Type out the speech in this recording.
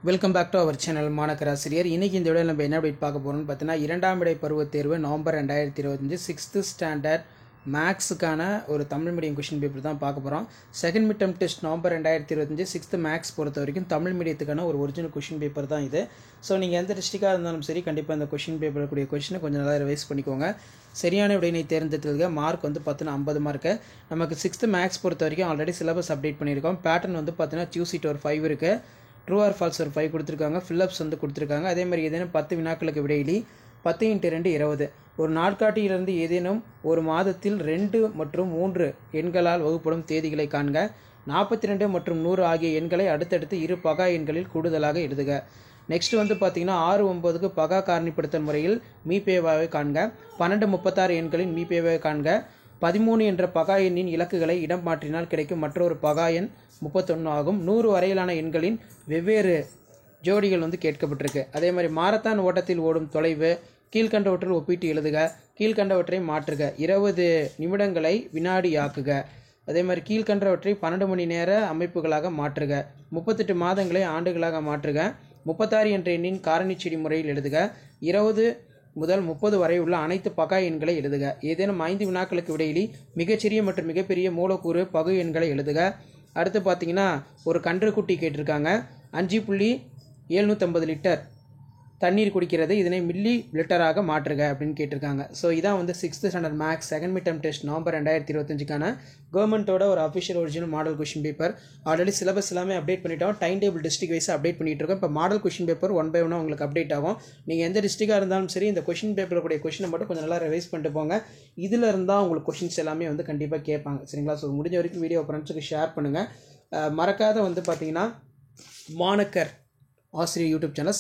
Welcome back to our channel மாணக்கர் ஆசிரியர். இன்றைக்கி இந்த வீடியோவில் நம்ம என்ன அப்டேட் பார்க்க போகிறோம்னு பார்த்தீங்கன்னா, இரண்டாம் இடை பருவத் தேர்வு நவம்பர் 2025 6th ஸ்டாண்டர்ட் மேக்ஸுக்கான ஒரு தமிழ் மீடியம் கொஷின் பேப்பர் தான் பார்க்க போகிறோம். Second mid term test November 2025 6th maths பொறுத்த வரைக்கும் தமிழ் மீடியத்துக்கான ஒரு ஒரிஜினல் கொஷின் பேப்பர் தான் இது. ஸோ நீங்கள் எந்த டிஸ்ட்ரிக்டாக இருந்தாலும் சரி, கண்டிப்பாக இந்த கொஷின் பேப்பர் கூடிய கொஷினை கொஞ்சம் நல்லா ரிவைஸ் பண்ணிக்கோங்க. சரியான விடையினை தேர்ந்தெடுத்ததுக்கு மார்க் வந்து பார்த்தீங்கன்னா 50 மார்க்கு. நமக்கு 6th மேக்ஸ் பொறுத்த வரைக்கும் ஆல்ரெடி சிலபஸ் அப்டேட் பண்ணியிருக்கோம். பேட்டர்ன் வந்து பார்த்தீங்கன்னா சூஸ் இட் ஒரு 5 இருக்குது, ட்ரூ ஆர் ஃபால்ஸ் ஒரு 5 கொடுத்துருக்காங்க, ஃபில்லப்ஸ் வந்து கொடுத்துருக்காங்க. அதே மாதிரி ஏதேனும் 10 வினாக்களுக்கு விடையிலி 10 × 2 20. ஒரு நாட்காட்டியிலிருந்து ஏதேனும் ஒரு மாதத்தில் 2 மற்றும் 3 எண்களால் வகுப்படும் தேதிகளை காண்க. 42 மற்றும் 100 ஆகிய எண்களை அடுத்தடுத்து இரு பகா எண்களில் கூடுதலாக எழுதுக. நெக்ஸ்ட் வந்து பார்த்தீங்கன்னா 6, 9க்கு பகா காரணிப்படுத்தல் முறையில் மீபேவாவை காண்க. 12, 36 எண்களின் மீபேவாவை காண்க. 13 என்ற பகா எண்ணின் இலக்குகளை இடம் மாற்றினால் கிடைக்கும் மற்றொரு பகா எண் 31 ஆகும். 100 வரையிலான எண்களின் வெவ்வேறு ஜோடிகள் வந்து கேட்கப்பட்டிருக்கு. அதே மாதிரி மாரத்தான் ஓட்டத்தில் ஓடும் தொலைவு கீழ்கண்டவற்றில் ஒப்பிட்டு எழுதுக. கீழ்கண்டவற்றை மாற்றுக. 20 நிமிடங்களை வினாடியாக்குக. அதே மாதிரி கீழ்கண்டவற்றை 12 மணி நேர அமைப்புகளாக மாற்றுக. 38 மாதங்களை ஆண்டுகளாக மாற்றுக. 36 என்ற எண்ணின் காரணிச்செடி முறையில் எழுதுக. 20 முதல் 30 வரை உள்ள அனைத்து பகா எண்களை எழுதுக. ஏதேனும் 5 வினாக்களுக்கு விடையிலி மிகச்சிறிய மற்றும் மிகப்பெரிய மூலக்கூறு பகு எண்களை எழுதுக. அடுத்து பார்த்தீங்கன்னா ஒரு கன்றுக்குட்டி கேட்டிருக்காங்க. 5.750 லிட்டர் தண்ணீர் குடிக்கிறது, இதனை மில்லி லிட்டராக மாற்றுக அப்படின்னு கேட்டிருக்காங்க. ஸோ இதான் வந்து 6th standard maths second mid term test November 2025க்கான கவர்மெண்ட்டோட ஒரு official original model question paper. Already syllabus எல்லாமே அப்டேட் பண்ணிட்டோம். Time table district wise update பண்ணிட்டு இருக்கோம். இப்போ மாடல் கொஷின் பேப்பர் 1 by 1 உங்களுக்கு அப்டேட் ஆகும். நீங்கள் எந்த டிஸ்ட்ரிக்டாக இருந்தாலும் சரி, இந்த கொஷின் பேப்பர் கூடிய கொஷினை மட்டும் கொஞ்சம் நல்லா ரிவைஸ் பண்ணிட்டு போங்க. இதில் இருந்தால் உங்களுக்கு கொஷின்ஸ் எல்லாமே வந்து கண்டிப்பாக கேட்பாங்க. சரிங்களா? ஸோ முடிஞ்ச வரைக்கும் வீடியோ ஃப்ரெண்ட்ஸுக்கு ஷேர் பண்ணுங்கள். மறக்காத வந்து பார்த்தீங்கன்னா மாணக்கர் ஆசிரியர் யூடியூப் சேனல்